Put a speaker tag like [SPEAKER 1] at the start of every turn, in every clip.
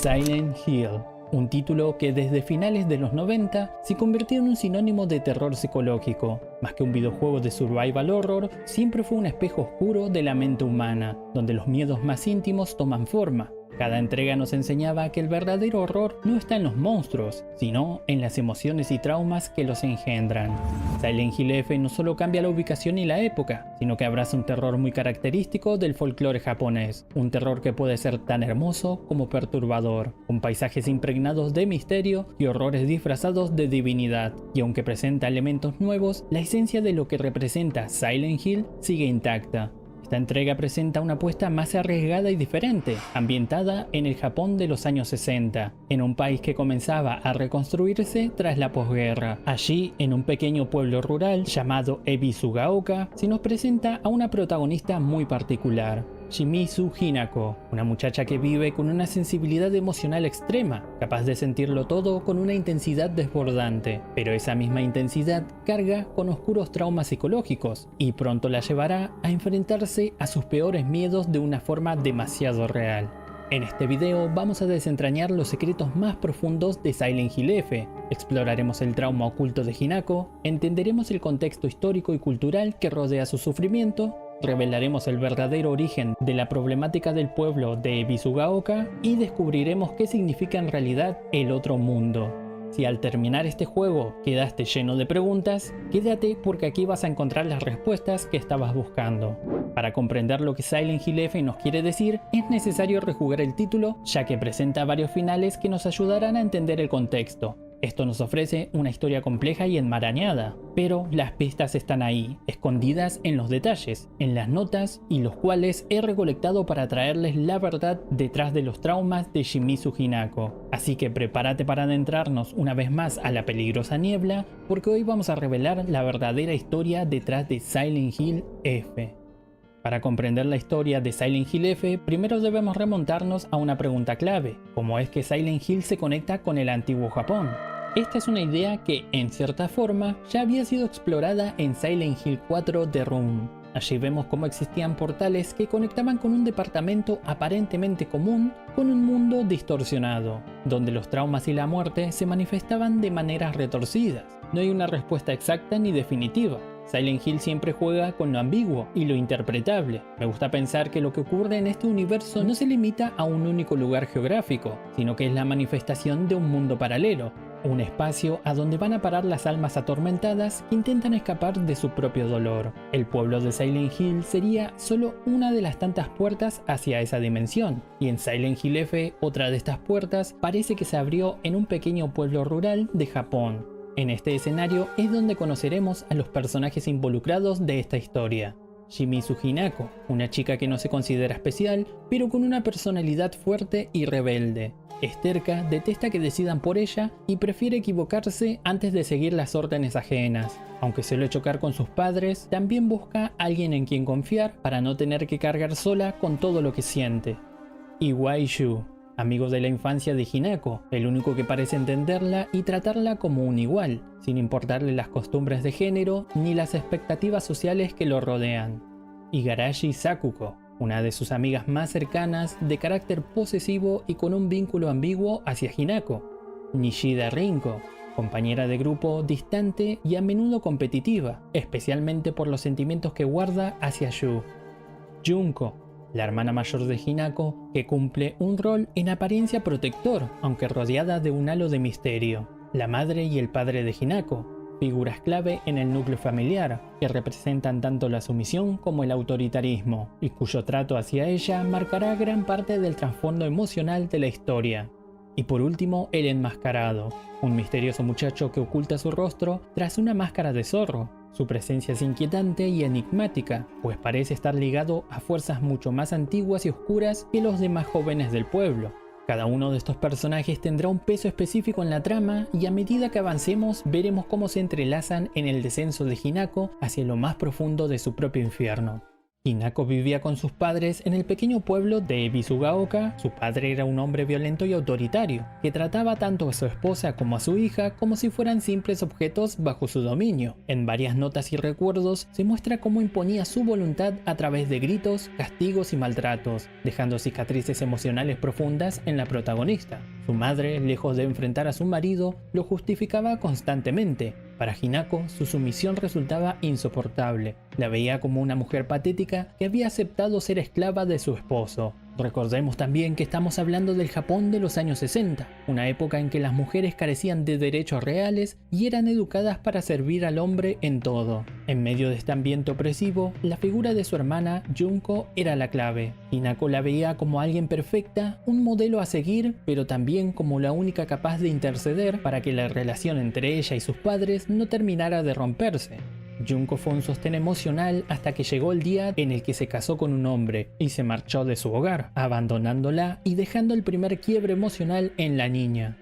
[SPEAKER 1] Silent Hill, un título que desde finales de los 90 se convirtió en un sinónimo de terror psicológico. Más que un videojuego de survival horror, siempre fue un espejo oscuro de la mente humana, donde los miedos más íntimos toman forma. Cada entrega nos enseñaba que el verdadero horror no está en los monstruos, sino en las emociones y traumas que los engendran. Silent Hill F no solo cambia la ubicación y la época, sino que abraza un terror muy característico del folclore japonés, un terror que puede ser tan hermoso como perturbador, con paisajes impregnados de misterio y horrores disfrazados de divinidad, y aunque presenta elementos nuevos, la esencia de lo que representa Silent Hill sigue intacta. Esta entrega presenta una apuesta más arriesgada y diferente, ambientada en el Japón de los años 60, en un país que comenzaba a reconstruirse tras la posguerra. Allí, en un pequeño pueblo rural llamado Ebisugaoka, se nos presenta a una protagonista muy particular, Shimizu Hinako, una muchacha que vive con una sensibilidad emocional extrema, capaz de sentirlo todo con una intensidad desbordante, pero esa misma intensidad carga con oscuros traumas psicológicos y pronto la llevará a enfrentarse a sus peores miedos de una forma demasiado real. En este video vamos a desentrañar los secretos más profundos de Silent Hill F, exploraremos el trauma oculto de Hinako, entenderemos el contexto histórico y cultural que rodea su sufrimiento, revelaremos el verdadero origen de la problemática del pueblo de Ebisugaoka y descubriremos qué significa en realidad el otro mundo. Si al terminar este juego quedaste lleno de preguntas, quédate porque aquí vas a encontrar las respuestas que estabas buscando. Para comprender lo que Silent Hill F nos quiere decir, es necesario rejugar el título, ya que presenta varios finales que nos ayudarán a entender el contexto. Esto nos ofrece una historia compleja y enmarañada, pero las pistas están ahí, escondidas en los detalles, en las notas, y los cuales he recolectado para traerles la verdad detrás de los traumas de Shimizu Hinako. Así que prepárate para adentrarnos una vez más a la peligrosa niebla, porque hoy vamos a revelar la verdadera historia detrás de Silent Hill F. Para comprender la historia de Silent Hill F, primero debemos remontarnos a una pregunta clave: ¿cómo es que Silent Hill se conecta con el antiguo Japón? Esta es una idea que, en cierta forma, ya había sido explorada en Silent Hill 4 The Room. Allí vemos cómo existían portales que conectaban con un departamento aparentemente común con un mundo distorsionado, donde los traumas y la muerte se manifestaban de maneras retorcidas. No hay una respuesta exacta ni definitiva. Silent Hill siempre juega con lo ambiguo y lo interpretable. Me gusta pensar que lo que ocurre en este universo no se limita a un único lugar geográfico, sino que es la manifestación de un mundo paralelo, un espacio a donde van a parar las almas atormentadas que intentan escapar de su propio dolor. El pueblo de Silent Hill sería solo una de las tantas puertas hacia esa dimensión, y en Silent Hill F, otra de estas puertas parece que se abrió en un pequeño pueblo rural de Japón. En este escenario es donde conoceremos a los personajes involucrados de esta historia. Shimizu Hinako, una chica que no se considera especial, pero con una personalidad fuerte y rebelde. Es terca, detesta que decidan por ella y prefiere equivocarse antes de seguir las órdenes ajenas. Aunque suele chocar con sus padres, también busca a alguien en quien confiar para no tener que cargar sola con todo lo que siente. Iwai-Yu, amigo de la infancia de Hinako, el único que parece entenderla y tratarla como un igual, sin importarle las costumbres de género ni las expectativas sociales que lo rodean. Igarashi Sakuko, una de sus amigas más cercanas, de carácter posesivo y con un vínculo ambiguo hacia Hinako. Nishida Rinko, compañera de grupo distante y a menudo competitiva, especialmente por los sentimientos que guarda hacia Yu. Junko, la hermana mayor de Hinako, que cumple un rol en apariencia protector, aunque rodeada de un halo de misterio. La madre y el padre de Hinako, figuras clave en el núcleo familiar, que representan tanto la sumisión como el autoritarismo, y cuyo trato hacia ella marcará gran parte del trasfondo emocional de la historia. Y por último, el enmascarado, un misterioso muchacho que oculta su rostro tras una máscara de zorro. Su presencia es inquietante y enigmática, pues parece estar ligado a fuerzas mucho más antiguas y oscuras que los demás jóvenes del pueblo. Cada uno de estos personajes tendrá un peso específico en la trama y a medida que avancemos veremos cómo se entrelazan en el descenso de Hinako hacia lo más profundo de su propio infierno. Hinako vivía con sus padres en el pequeño pueblo de Ebisugaoka. Su padre era un hombre violento y autoritario, que trataba tanto a su esposa como a su hija como si fueran simples objetos bajo su dominio. En varias notas y recuerdos se muestra cómo imponía su voluntad a través de gritos, castigos y maltratos, dejando cicatrices emocionales profundas en la protagonista. Su madre, lejos de enfrentar a su marido, lo justificaba constantemente. Para Hinako, su sumisión resultaba insoportable. La veía como una mujer patética que había aceptado ser esclava de su esposo. Recordemos también que estamos hablando del Japón de los años 60, una época en que las mujeres carecían de derechos reales y eran educadas para servir al hombre en todo. En medio de este ambiente opresivo, la figura de su hermana, Junko, era la clave. Hinako la veía como alguien perfecta, un modelo a seguir, pero también como la única capaz de interceder para que la relación entre ella y sus padres no terminara de romperse. Junko fue un sostén emocional hasta que llegó el día en el que se casó con un hombre y se marchó de su hogar, abandonándola y dejando el primer quiebre emocional en la niña.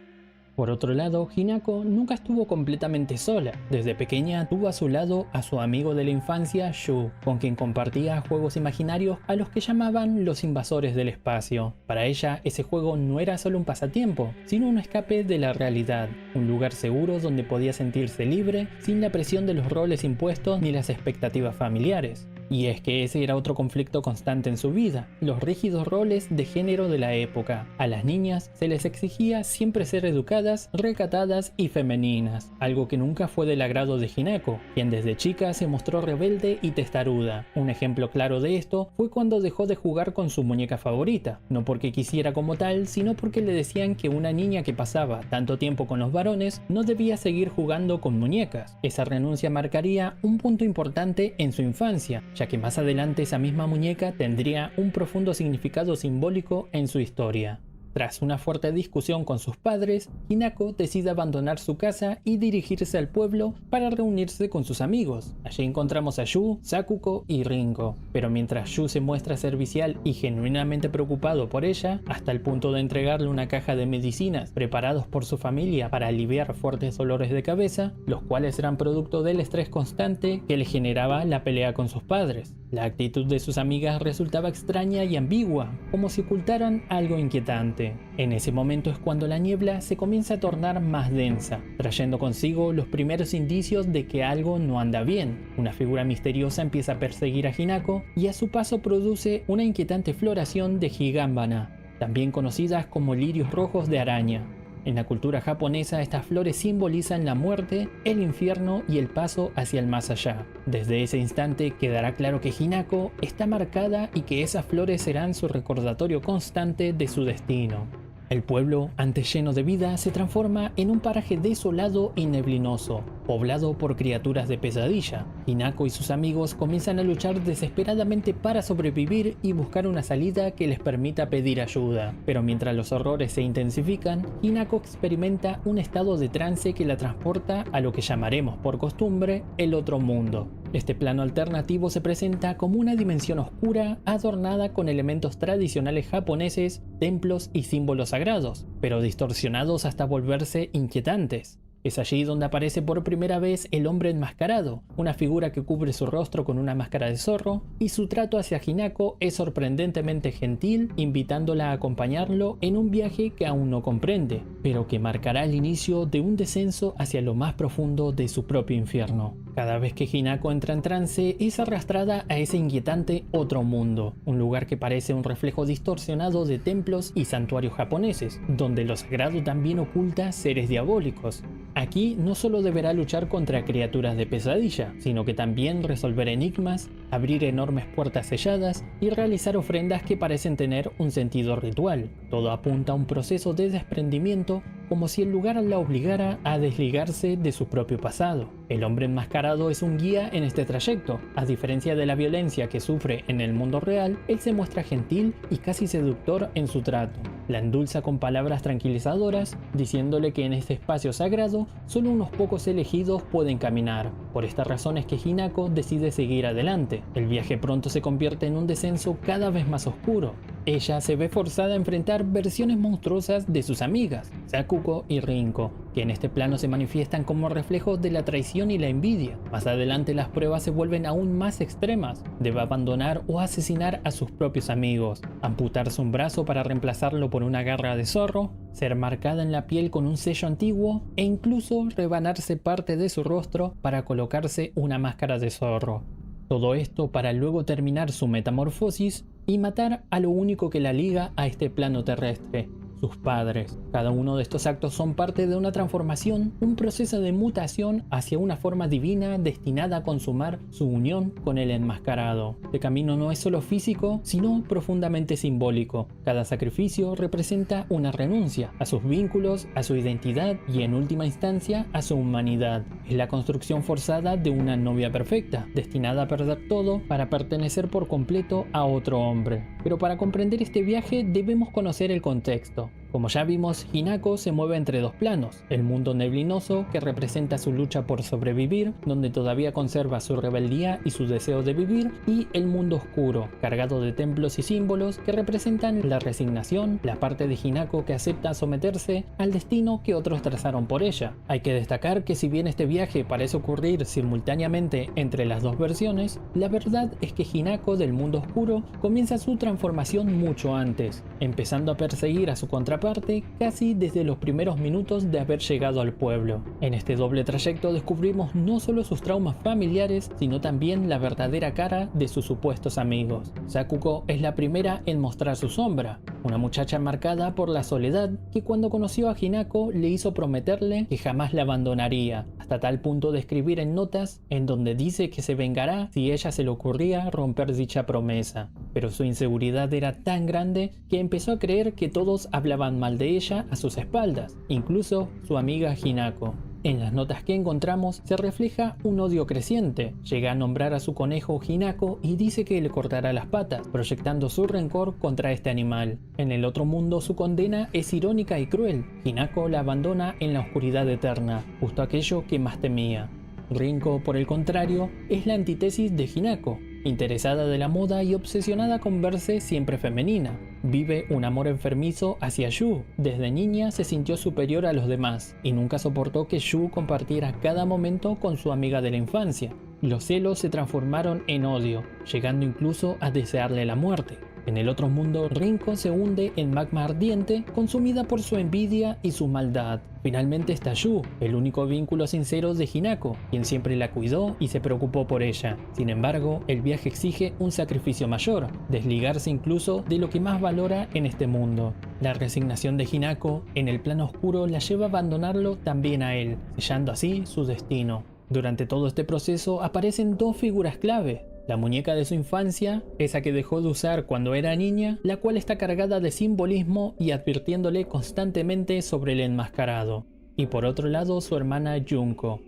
[SPEAKER 1] Por otro lado, Hinako nunca estuvo completamente sola. Desde pequeña tuvo a su lado a su amigo de la infancia, Yu, con quien compartía juegos imaginarios a los que llamaban los invasores del espacio. Para ella, ese juego no era solo un pasatiempo, sino un escape de la realidad, un lugar seguro donde podía sentirse libre, sin la presión de los roles impuestos ni las expectativas familiares. Y es que ese era otro conflicto constante en su vida, los rígidos roles de género de la época. A las niñas se les exigía siempre ser educadas, recatadas y femeninas, algo que nunca fue del agrado de Hinako, quien desde chica se mostró rebelde y testaruda. Un ejemplo claro de esto fue cuando dejó de jugar con su muñeca favorita, no porque quisiera como tal, sino porque le decían que una niña que pasaba tanto tiempo con los varones no debía seguir jugando con muñecas. Esa renuncia marcaría un punto importante en su infancia, ya que más adelante esa misma muñeca tendría un profundo significado simbólico en su historia. Tras una fuerte discusión con sus padres, Hinako decide abandonar su casa y dirigirse al pueblo para reunirse con sus amigos. Allí encontramos a Yu, Sakuko y Ringo, pero mientras Yu se muestra servicial y genuinamente preocupado por ella, hasta el punto de entregarle una caja de medicinas preparados por su familia para aliviar fuertes dolores de cabeza, los cuales eran producto del estrés constante que le generaba la pelea con sus padres. La actitud de sus amigas resultaba extraña y ambigua, como si ocultaran algo inquietante. En ese momento es cuando la niebla se comienza a tornar más densa, trayendo consigo los primeros indicios de que algo no anda bien. Una figura misteriosa empieza a perseguir a Hinako y a su paso produce una inquietante floración de Higanbana, también conocidas como lirios rojos de araña. En la cultura japonesa, estas flores simbolizan la muerte, el infierno y el paso hacia el más allá. Desde ese instante quedará claro que Hinako está marcada y que esas flores serán su recordatorio constante de su destino. El pueblo, antes lleno de vida, se transforma en un paraje desolado y neblinoso, poblado por criaturas de pesadilla. Hinako y sus amigos comienzan a luchar desesperadamente para sobrevivir y buscar una salida que les permita pedir ayuda. Pero mientras los horrores se intensifican, Hinako experimenta un estado de trance que la transporta a lo que llamaremos por costumbre el otro mundo. Este plano alternativo se presenta como una dimensión oscura adornada con elementos tradicionales japoneses, templos y símbolos sagrados, pero distorsionados hasta volverse inquietantes. Es allí donde aparece por primera vez el hombre enmascarado, una figura que cubre su rostro con una máscara de zorro, y su trato hacia Hinako es sorprendentemente gentil, invitándola a acompañarlo en un viaje que aún no comprende, pero que marcará el inicio de un descenso hacia lo más profundo de su propio infierno. Cada vez que Hinako entra en trance, es arrastrada a ese inquietante otro mundo, un lugar que parece un reflejo distorsionado de templos y santuarios japoneses, donde lo sagrado también oculta seres diabólicos. Aquí no solo deberá luchar contra criaturas de pesadilla, sino que también resolver enigmas, abrir enormes puertas selladas y realizar ofrendas que parecen tener un sentido ritual. Todo apunta a un proceso de desprendimiento, como si el lugar la obligara a desligarse de su propio pasado. El hombre enmascarado es un guía en este trayecto. A diferencia de la violencia que sufre en el mundo real, él se muestra gentil y casi seductor en su trato. La endulza con palabras tranquilizadoras, diciéndole que en este espacio sagrado solo unos pocos elegidos pueden caminar. Por esta razón es que Hinako decide seguir adelante. El viaje pronto se convierte en un descenso cada vez más oscuro. ella se ve forzada a enfrentar versiones monstruosas de sus amigas, Sakuko y Rinko, que en este plano se manifiestan como reflejos de la traición y la envidia. Más adelante las pruebas se vuelven aún más extremas. Debe abandonar o asesinar a sus propios amigos, amputarse un brazo para reemplazarlo por una garra de zorro, ser marcada en la piel con un sello antiguo e incluso rebanarse parte de su rostro para colocarse una máscara de zorro. Todo esto para luego terminar su metamorfosis y matar a lo único que la liga a este plano terrestre, sus padres. Cada uno de estos actos son parte de una transformación, un proceso de mutación hacia una forma divina destinada a consumar su unión con el enmascarado. Este camino no es solo físico, sino profundamente simbólico. Cada sacrificio representa una renuncia a sus vínculos, a su identidad y en última instancia a su humanidad. Es la construcción forzada de una novia perfecta, destinada a perder todo para pertenecer por completo a otro hombre. Pero para comprender este viaje debemos conocer el contexto. Como ya vimos, Hinako se mueve entre dos planos, el mundo neblinoso, que representa su lucha por sobrevivir, donde todavía conserva su rebeldía y su deseo de vivir, y el mundo oscuro, cargado de templos y símbolos que representan la resignación, la parte de Hinako que acepta someterse al destino que otros trazaron por ella. Hay que destacar que si bien este viaje parece ocurrir simultáneamente entre las dos versiones, la verdad es que Hinako del mundo oscuro comienza su transformación mucho antes, empezando a perseguir a su contraparte casi desde los primeros minutos de haber llegado al pueblo. En este doble trayecto descubrimos no solo sus traumas familiares, sino también la verdadera cara de sus supuestos amigos. Sakuko es la primera en mostrar su sombra, una muchacha marcada por la soledad que cuando conoció a Hinako le hizo prometerle que jamás la abandonaría, hasta tal punto de escribir en notas en donde dice que se vengará si ella se le ocurría romper dicha promesa. Pero su inseguridad era tan grande que empezó a creer que todos hablaban mal de ella a sus espaldas, incluso su amiga Hinako. En las notas que encontramos se refleja un odio creciente. Llega a nombrar a su conejo Hinako y dice que le cortará las patas, proyectando su rencor contra este animal. En el otro mundo su condena es irónica y cruel. Hinako la abandona en la oscuridad eterna, justo aquello que más temía. Rinko, por el contrario, es la antítesis de Hinako, interesada de la moda y obsesionada con verse siempre femenina. Vive un amor enfermizo hacia Yu. Desde niña se sintió superior a los demás y nunca soportó que Yu compartiera cada momento con su amiga de la infancia. Los celos se transformaron en odio, llegando incluso a desearle la muerte. En el otro mundo, Rinko se hunde en magma ardiente, consumida por su envidia y su maldad. Finalmente está Yu, el único vínculo sincero de Hinako, quien siempre la cuidó y se preocupó por ella. Sin embargo, el viaje exige un sacrificio mayor, desligarse incluso de lo que más valora en este mundo. La resignación de Hinako en el plano oscuro la lleva a abandonarlo también a él, sellando así su destino. Durante todo este proceso aparecen dos figuras clave. La muñeca de su infancia, esa que dejó de usar cuando era niña, la cual está cargada de simbolismo y advirtiéndole constantemente sobre el enmascarado. Y por otro lado su hermana Junko,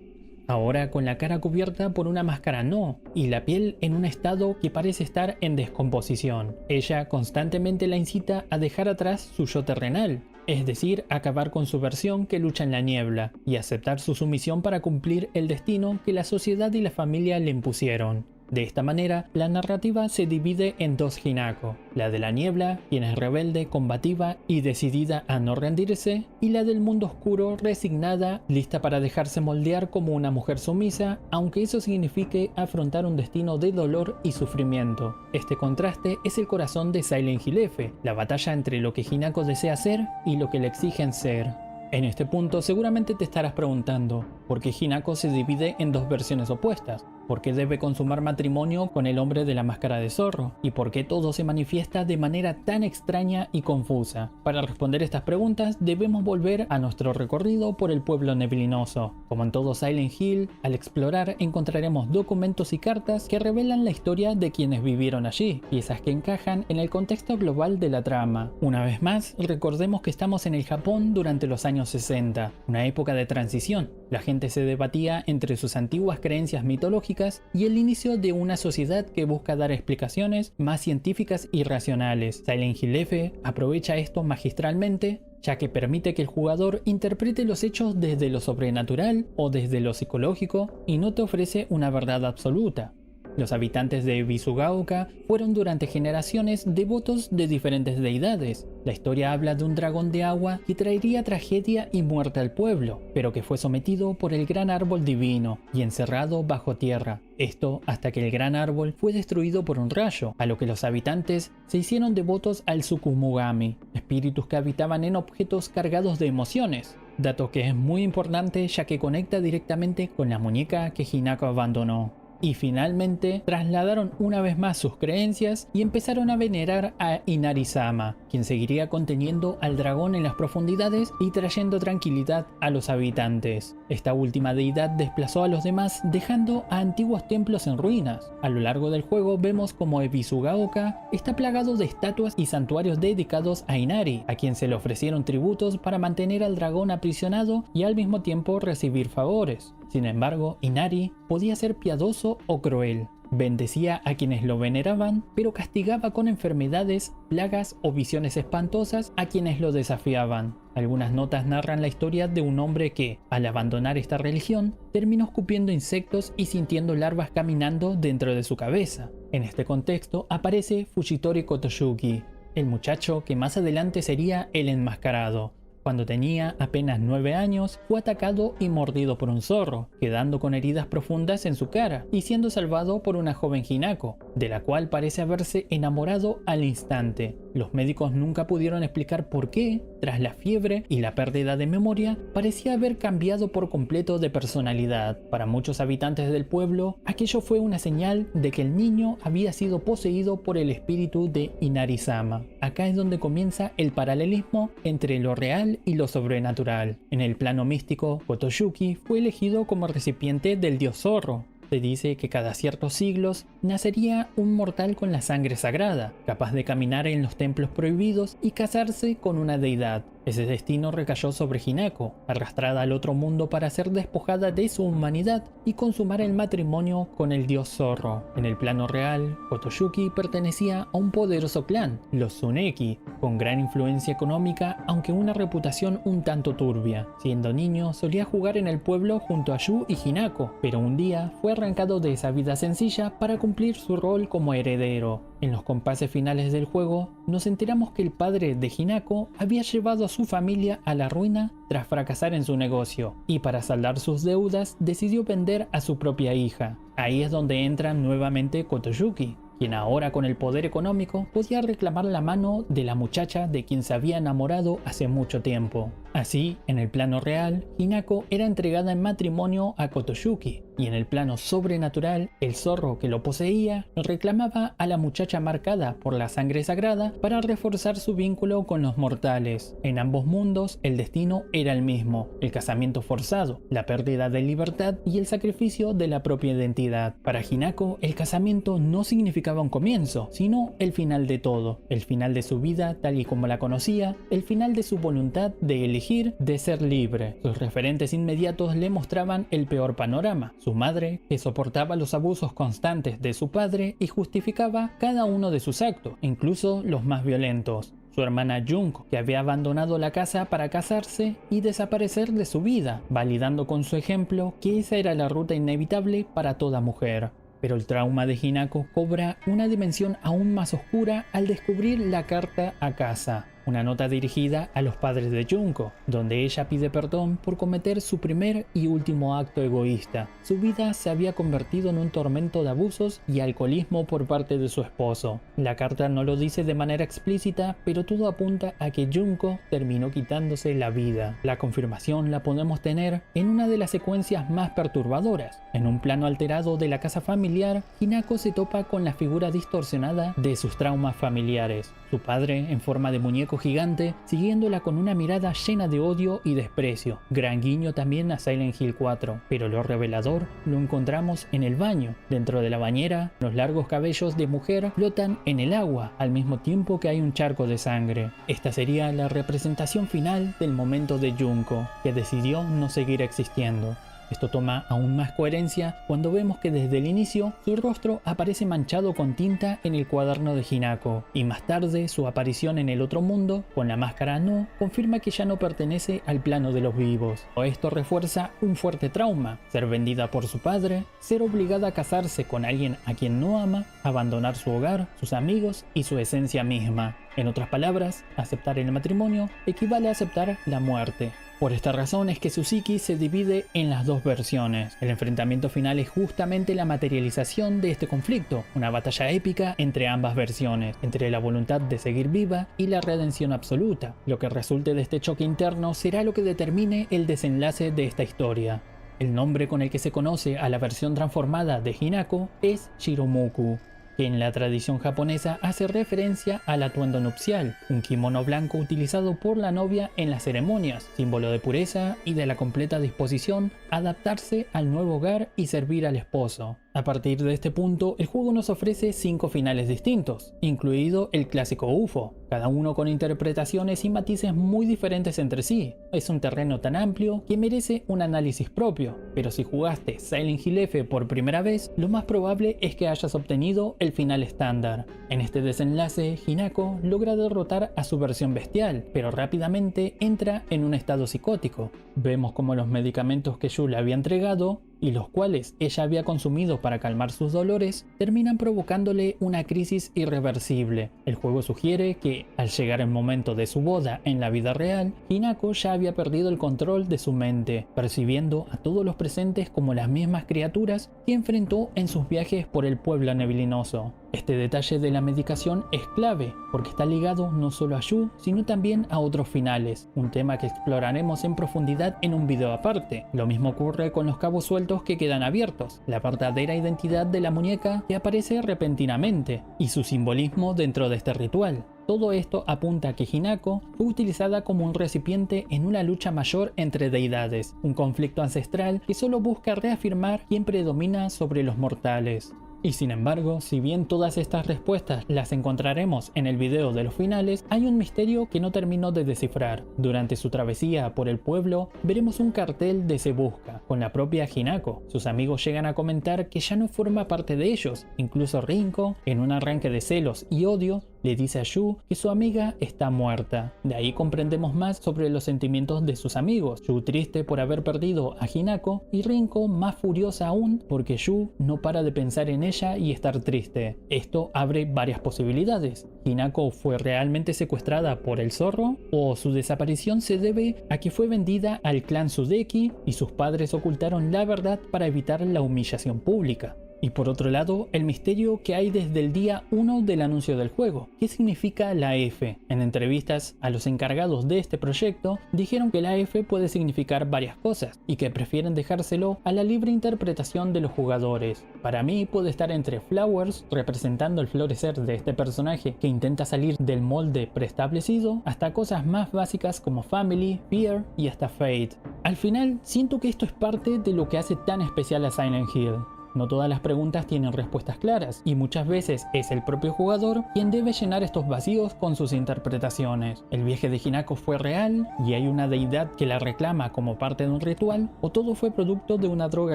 [SPEAKER 1] ahora con la cara cubierta por una máscara No, y la piel en un estado que parece estar en descomposición. Ella constantemente la incita a dejar atrás su yo terrenal, es decir, acabar con su versión que lucha en la niebla, y aceptar su sumisión para cumplir el destino que la sociedad y la familia le impusieron. De esta manera, la narrativa se divide en dos Hinako, la de la niebla, quien es rebelde, combativa y decidida a no rendirse, y la del mundo oscuro, resignada, lista para dejarse moldear como una mujer sumisa, aunque eso signifique afrontar un destino de dolor y sufrimiento. Este contraste es el corazón de Silent Hill F, la batalla entre lo que Hinako desea ser y lo que le exigen ser. En este punto seguramente te estarás preguntando, ¿por qué Hinako se divide en dos versiones opuestas? ¿Por qué debe consumar matrimonio con el hombre de la máscara de zorro? ¿Y por qué todo se manifiesta de manera tan extraña y confusa? Para responder estas preguntas debemos volver a nuestro recorrido por el pueblo neblinoso. Como en todo Silent Hill, al explorar encontraremos documentos y cartas que revelan la historia de quienes vivieron allí, piezas que encajan en el contexto global de la trama. Una vez más, recordemos que estamos en el Japón durante los años 60, una época de transición. La gente se debatía entre sus antiguas creencias mitológicas y el inicio de una sociedad que busca dar explicaciones más científicas y racionales. Silent Hill F aprovecha esto magistralmente, ya que permite que el jugador interprete los hechos desde lo sobrenatural o desde lo psicológico y no te ofrece una verdad absoluta. Los habitantes de Visugaoka fueron durante generaciones devotos de diferentes deidades. La historia habla de un dragón de agua que traería tragedia y muerte al pueblo, pero que fue sometido por el gran árbol divino y encerrado bajo tierra. Esto hasta que el gran árbol fue destruido por un rayo, a lo que los habitantes se hicieron devotos al Tsukumogami, espíritus que habitaban en objetos cargados de emociones. Dato que es muy importante ya que conecta directamente con la muñeca que Hinako abandonó. Y finalmente trasladaron una vez más sus creencias y empezaron a venerar a Inari-sama, quien seguiría conteniendo al dragón en las profundidades y trayendo tranquilidad a los habitantes. Esta última deidad desplazó a los demás dejando a antiguos templos en ruinas. A lo largo del juego vemos como Visugaoka está plagado de estatuas y santuarios dedicados a Inari, a quien se le ofrecieron tributos para mantener al dragón aprisionado y al mismo tiempo recibir favores. Sin embargo, Inari podía ser piadoso o cruel. Bendecía a quienes lo veneraban, pero castigaba con enfermedades, plagas o visiones espantosas a quienes lo desafiaban. Algunas notas narran la historia de un hombre que, al abandonar esta religión, terminó escupiendo insectos y sintiendo larvas caminando dentro de su cabeza. En este contexto aparece Fujitori Kotoyuki, el muchacho que más adelante sería el enmascarado. Cuando tenía apenas 9 años, fue atacado y mordido por un zorro, quedando con heridas profundas en su cara y siendo salvado por una joven Hinako, de la cual parece haberse enamorado al instante. Los médicos nunca pudieron explicar por qué, tras la fiebre y la pérdida de memoria, parecía haber cambiado por completo de personalidad. Para muchos habitantes del pueblo, aquello fue una señal de que el niño había sido poseído por el espíritu de Inari-sama. Acá es donde comienza el paralelismo entre lo real y lo sobrenatural. En el plano místico, Kotoyuki fue elegido como recipiente del dios zorro. Se dice que cada ciertos siglos nacería un mortal con la sangre sagrada, capaz de caminar en los templos prohibidos y casarse con una deidad. Ese destino recayó sobre Hinako, arrastrada al otro mundo para ser despojada de su humanidad y consumar el matrimonio con el dios zorro. En el plano real, Kotoyuki pertenecía a un poderoso clan, los Tsuneki, con gran influencia económica aunque una reputación un tanto turbia. Siendo niño solía jugar en el pueblo junto a Yu y Hinako, pero un día fue arrancado de esa vida sencilla para cumplir su rol como heredero. En los compases finales del juego, nos enteramos que el padre de Hinako había llevado a su familia a la ruina tras fracasar en su negocio, y para saldar sus deudas decidió vender a su propia hija. Ahí es donde entra nuevamente Kotoyuki, quien ahora con el poder económico podía reclamar la mano de la muchacha de quien se había enamorado hace mucho tiempo. Así, en el plano real, Hinako era entregada en matrimonio a Kotoyuki, y en el plano sobrenatural, el zorro que lo poseía reclamaba a la muchacha marcada por la sangre sagrada para reforzar su vínculo con los mortales. En ambos mundos, el destino era el mismo: el casamiento forzado, la pérdida de libertad y el sacrificio de la propia identidad. Para Hinako, el casamiento no significaba un comienzo, sino el final de todo, el final de su vida tal y como la conocía, el final de su voluntad de elegir, de ser libre. Sus referentes inmediatos le mostraban el peor panorama: su madre, que soportaba los abusos constantes de su padre y justificaba cada uno de sus actos, incluso los más violentos; su hermana Junko, que había abandonado la casa para casarse y desaparecer de su vida, validando con su ejemplo que esa era la ruta inevitable para toda mujer. Pero el trauma de Hinako cobra una dimensión aún más oscura al descubrir la carta a casa, una nota dirigida a los padres de Junko, donde ella pide perdón por cometer su primer y último acto egoísta. Su vida se había convertido en un tormento de abusos y alcoholismo por parte de su esposo. La carta no lo dice de manera explícita, pero todo apunta a que Junko terminó quitándose la vida. La confirmación la podemos tener en una de las secuencias más perturbadoras. En un plano alterado de la casa familiar, Hinako se topa con la figura distorsionada de sus traumas familiares. Su padre, en forma de muñeco gigante, siguiéndola con una mirada llena de odio y desprecio. Gran guiño también a Silent Hill 4, pero lo revelador lo encontramos en el baño. Dentro de la bañera, los largos cabellos de mujer flotan en el agua, al mismo tiempo que hay un charco de sangre. Esta sería la representación final del momento de Junko, que decidió no seguir existiendo. Esto toma aún más coherencia cuando vemos que desde el inicio su rostro aparece manchado con tinta en el cuaderno de Hinako, y más tarde su aparición en el otro mundo, con la máscara No, confirma que ya no pertenece al plano de los vivos. Esto refuerza un fuerte trauma: ser vendida por su padre, ser obligada a casarse con alguien a quien no ama, abandonar su hogar, sus amigos y su esencia misma. En otras palabras, aceptar el matrimonio equivale a aceptar la muerte. Por esta razón es que su psique se divide en las dos versiones. El enfrentamiento final es justamente la materialización de este conflicto, una batalla épica entre ambas versiones, entre la voluntad de seguir viva y la redención absoluta. Lo que resulte de este choque interno será lo que determine el desenlace de esta historia. El nombre con el que se conoce a la versión transformada de Hinako es Shiromoku, que en la tradición japonesa hace referencia al atuendo nupcial, un kimono blanco utilizado por la novia en las ceremonias, símbolo de pureza y de la completa disposición a adaptarse al nuevo hogar y servir al esposo. A partir de este punto, el juego nos ofrece 5 finales distintos, incluido el clásico UFO, cada uno con interpretaciones y matices muy diferentes entre sí. Es un terreno tan amplio que merece un análisis propio, pero si jugaste Silent Hill F por primera vez, lo más probable es que hayas obtenido el final estándar. En este desenlace, Hinako logra derrotar a su versión bestial, pero rápidamente entra en un estado psicótico. Vemos como los medicamentos que Yu le había entregado, y los cuales ella había consumido para calmar sus dolores, terminan provocándole una crisis irreversible. El juego sugiere que, al llegar el momento de su boda en la vida real, Hinako ya había perdido el control de su mente, percibiendo a todos los presentes como las mismas criaturas que enfrentó en sus viajes por el pueblo neblinoso. Este detalle de la medicación es clave, porque está ligado no solo a Yu, sino también a otros finales, un tema que exploraremos en profundidad en un video aparte. Lo mismo ocurre con los cabos sueltos que quedan abiertos, la verdadera identidad de la muñeca que aparece repentinamente, y su simbolismo dentro de este ritual. Todo esto apunta a que Hinako fue utilizada como un recipiente en una lucha mayor entre deidades, un conflicto ancestral que solo busca reafirmar quién predomina sobre los mortales. Y sin embargo, si bien todas estas respuestas las encontraremos en el video de los finales, hay un misterio que no termino de descifrar. Durante su travesía por el pueblo, veremos un cartel de Se Busca, con la propia Hinako. Sus amigos llegan a comentar que ya no forma parte de ellos. Incluso Rinko, en un arranque de celos y odio, le dice a Yu que su amiga está muerta. De ahí comprendemos más sobre los sentimientos de sus amigos. Yu triste por haber perdido a Hinako y Rinko más furiosa aún porque Yu no para de pensar en ella y estar triste. Esto abre varias posibilidades. ¿Hinako fue realmente secuestrada por el zorro? ¿O su desaparición se debe a que fue vendida al clan Sudeki y sus padres ocultaron la verdad para evitar la humillación pública? Y por otro lado, el misterio que hay desde el día 1 del anuncio del juego. ¿Qué significa la F? En entrevistas a los encargados de este proyecto, dijeron que la F puede significar varias cosas y que prefieren dejárselo a la libre interpretación de los jugadores. Para mí puede estar entre Flowers, representando el florecer de este personaje que intenta salir del molde preestablecido, hasta cosas más básicas como Family, Fear y hasta Fate. Al final, siento que esto es parte de lo que hace tan especial a Silent Hill. No todas las preguntas tienen respuestas claras, y muchas veces es el propio jugador quien debe llenar estos vacíos con sus interpretaciones. ¿El viaje de Hinako fue real y hay una deidad que la reclama como parte de un ritual? ¿O todo fue producto de una droga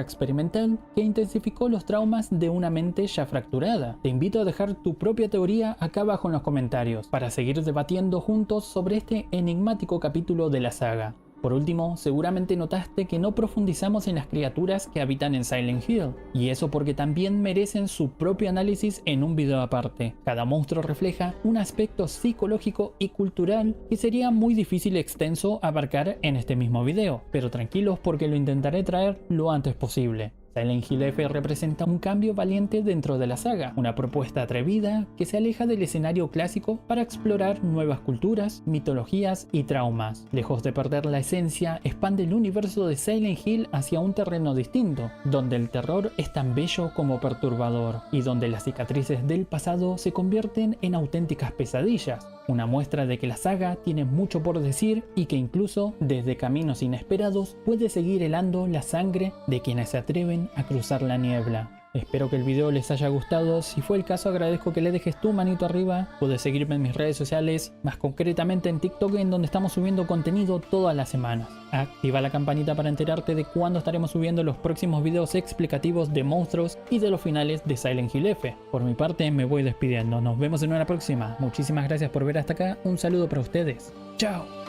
[SPEAKER 1] experimental que intensificó los traumas de una mente ya fracturada? Te invito a dejar tu propia teoría acá abajo en los comentarios, para seguir debatiendo juntos sobre este enigmático capítulo de la saga. Por último, seguramente notaste que no profundizamos en las criaturas que habitan en Silent Hill, y eso porque también merecen su propio análisis en un video aparte. Cada monstruo refleja un aspecto psicológico y cultural que sería muy difícil y extenso abarcar en este mismo video, pero tranquilos porque lo intentaré traer lo antes posible. Silent Hill F representa un cambio valiente dentro de la saga, una propuesta atrevida que se aleja del escenario clásico para explorar nuevas culturas, mitologías y traumas. Lejos de perder la esencia, expande el universo de Silent Hill hacia un terreno distinto, donde el terror es tan bello como perturbador, y donde las cicatrices del pasado se convierten en auténticas pesadillas. Una muestra de que la saga tiene mucho por decir y que incluso, desde caminos inesperados, puede seguir helando la sangre de quienes se atreven a cruzar la niebla. Espero que el video les haya gustado, si fue el caso agradezco que le dejes tu manito arriba, puedes seguirme en mis redes sociales, más concretamente en TikTok en donde estamos subiendo contenido todas las semanas. Activa la campanita para enterarte de cuándo estaremos subiendo los próximos videos explicativos de monstruos y de los finales de Silent Hill F. Por mi parte me voy despidiendo, nos vemos en una próxima, muchísimas gracias por ver hasta acá, un saludo para ustedes, chao.